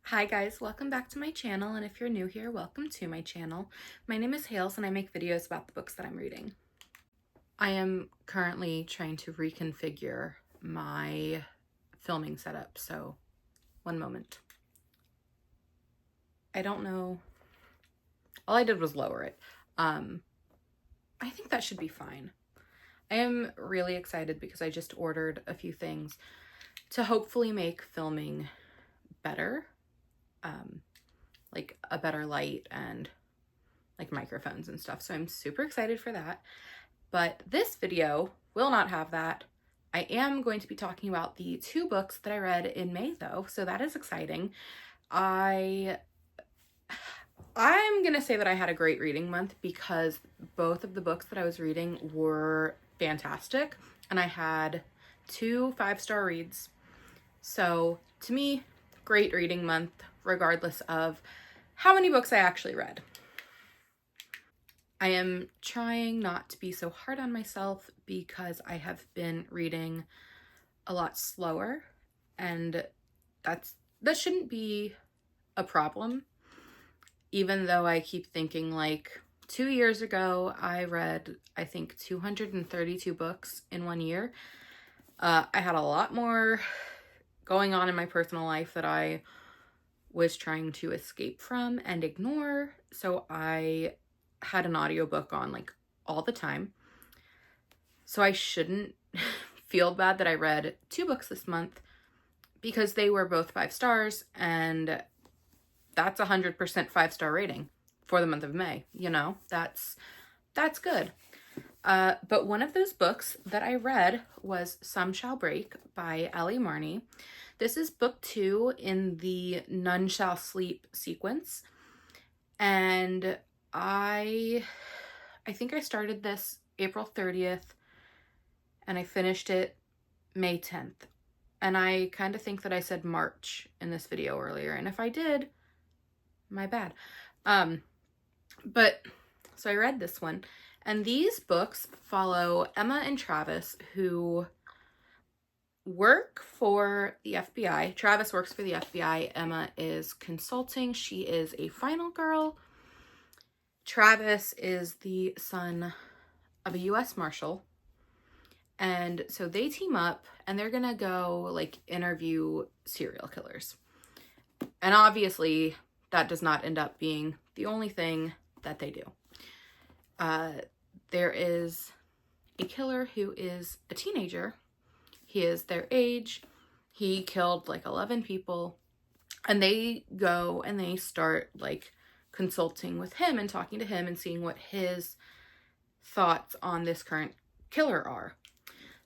Hi guys, welcome back to my channel, and if you're new here, welcome to my channel. My name is Hales and I make videos about the books that I'm reading. I am currently trying to reconfigure my filming setup, so one moment. I don't know, all I did was lower it. I think that should be fine. I am really excited because I just ordered a few things to hopefully make filming better. Like a better light and like microphones and stuff. So I'm super excited for that. But this video will not have that. I am going to be talking about the two books that I read in May though, so that is exciting. I'm gonna say that I had a great reading month because both of the books that I was reading were fantastic, and I had 2 5-star reads. So to me, great reading month regardless of how many books I actually read. I am trying not to be so hard on myself because I have been reading a lot slower, and that shouldn't be a problem, even though I keep thinking like 2 years ago I read I think 232 books in 1 year. I had a lot more going on in my personal life that I was trying to escape from and ignore, so I had an audiobook on like all the time. So I shouldn't feel bad that I read 2 books this month because they were both 5 stars, and that's 100% 5-star rating for the month of May. You know, that's good. But one of those books that I read was Some Shall Break by Ellie Marney. This is book 2 in the None Shall Sleep sequence. And I think I started this April 30th and I finished it May 10th. And I kind of think that I said March in this video earlier. And if I did, my bad. But so I read this one. And these books follow Emma and Travis, who work for the FBI. Travis works for the FBI. Emma is consulting. She is a final girl. Travis is the son of a U.S. Marshal. And so they team up and they're gonna go like interview serial killers. And obviously that does not end up being the only thing that they do. There is a killer who is a teenager. He is their age. He killed like 11 people, and they go and they start like consulting with him and talking to him and seeing what his thoughts on this current killer are.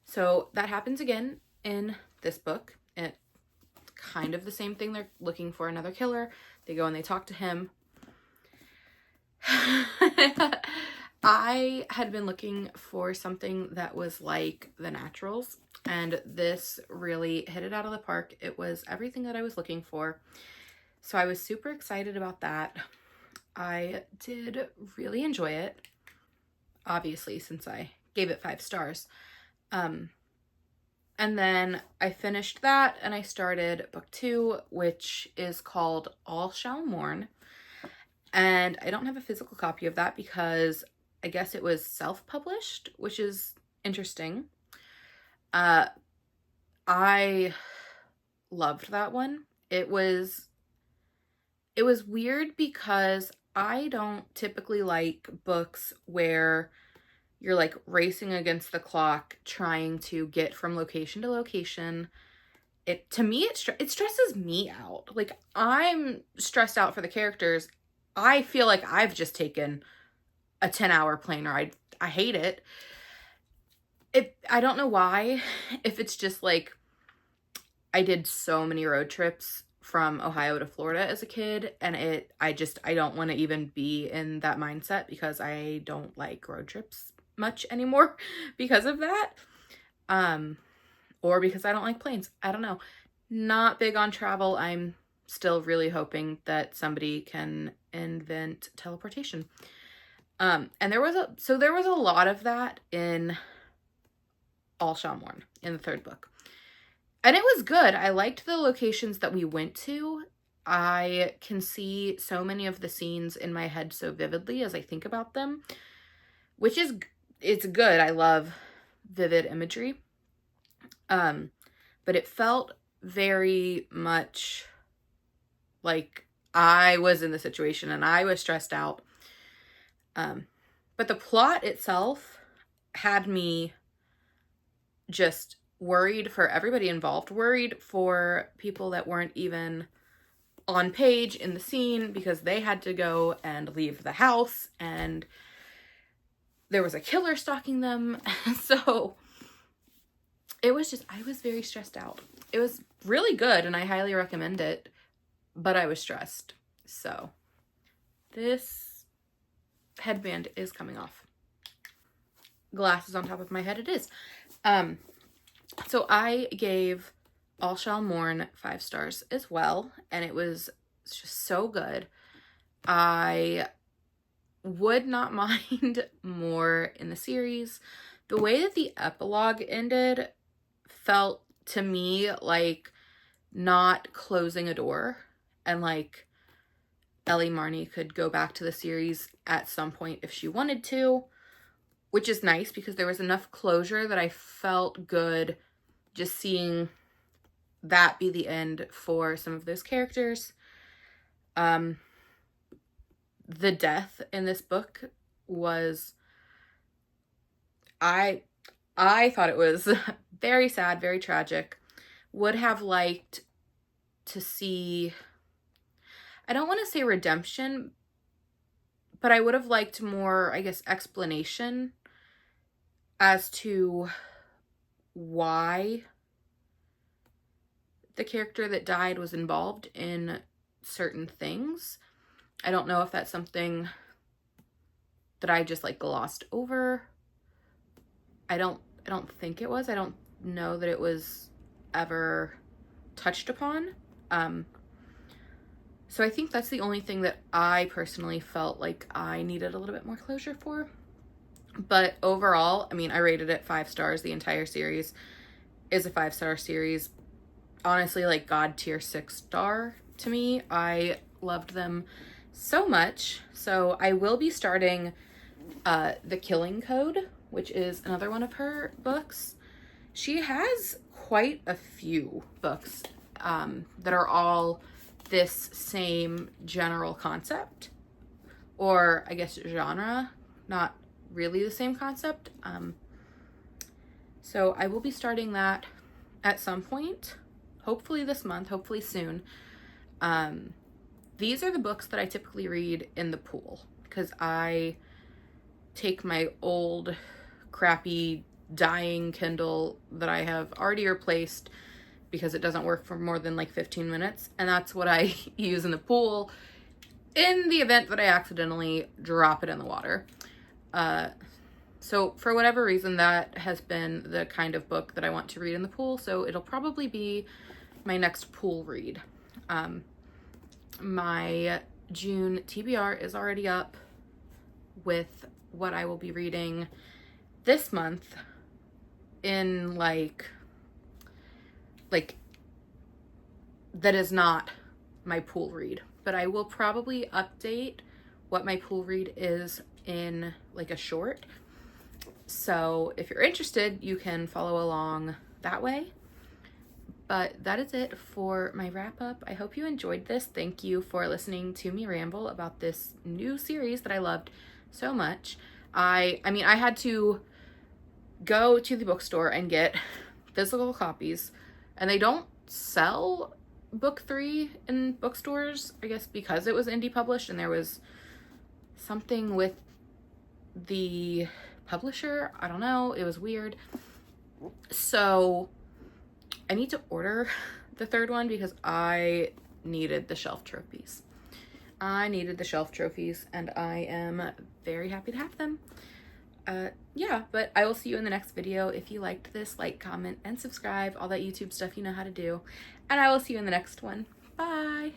So that happens again in this book. It's kind of the same thing. They're looking for another killer. They go and they talk to him. I had been looking for something that was like The Naturals, and this really hit it out of the park. It was everything that I was looking for. So I was super excited about that. I did really enjoy it, obviously, since I gave it 5 stars. And then I finished that and I started book 2, which is called All Shall Mourn. And I don't have a physical copy of that because I guess it was self-published, which is interesting. I loved that one. It was weird because I don't typically like books where you're like racing against the clock trying to get from location to location. To me, it stresses me out. Like, I'm stressed out for the characters. I feel like I've just taken a 10-hour plane ride. I hate it. I don't know why. If it's just like I did so many road trips from Ohio to Florida as a kid, and I don't want to even be in that mindset because I don't like road trips much anymore because of that. Or because I don't like planes. I don't know. Not big on travel. I'm still really hoping that somebody can invent teleportation. And there was a lot of that in All Shall Mourn in the 3rd book. And it was good. I liked the locations that we went to. I can see so many of the scenes in my head so vividly as I think about them, which is, it's good. I love vivid imagery. But it felt very much like I was in the situation and I was stressed out. But the plot itself had me just worried for everybody involved, worried for people that weren't even on page in the scene because they had to go and leave the house and there was a killer stalking them. So it was just, I was very stressed out. It was really good and I highly recommend it, but I was stressed. So this headband is coming off. Glasses on top of my head it is. So I gave All Shall Mourn 5 stars as well, and it was just so good. I would not mind more in the series. The way that the epilogue ended felt to me like not closing a door, and like Ellie Marney could go back to the series at some point if she wanted to, which is nice because there was enough closure that I felt good just seeing that be the end for some of those characters. The death in this book was, I thought it was very sad, very tragic. Would have liked to see, I don't want to say redemption, but I would have liked more, I guess, explanation as to why the character that died was involved in certain things. I don't know if that's something that I just like glossed over. I don't think it was. I don't know that it was ever touched upon. So I think that's the only thing that I personally felt like I needed a little bit more closure for. But overall, I mean, I rated it 5 stars. The entire series is a 5-star series. Honestly, like God tier 6-star to me. I loved them so much. So I will be starting The Killing Code, which is another one of her books. She has quite a few books that are all this same general concept, or I guess genre, not really the same concept. So I will be starting that at some point, hopefully this month, hopefully soon. These are the books that I typically read in the pool because I take my old crappy dying Kindle that I have already replaced because it doesn't work for more than like 15 minutes, and that's what I use in the pool in the event that I accidentally drop it in the water. So for whatever reason, that has been the kind of book that I want to read in the pool, so it'll probably be my next pool read. My June TBR is already up with what I will be reading this month in like that is not my pool read, but I will probably update what my pool read is in like a short. So if you're interested, you can follow along that way. But that is it for my wrap up. I hope you enjoyed this. Thank you for listening to me ramble about this new series that I loved so much. I mean, I had to go to the bookstore and get physical copies, and they don't sell book 3 in bookstores, I guess because it was indie published and there was something with the publisher. I don't know. It was weird. So I need to order the 3rd one because I needed the shelf trophies. And I am very happy to have them. Yeah, but I will see you in the next video. If you liked this, like, comment, and subscribe. All that YouTube stuff you know how to do. And I will see you in the next one. Bye!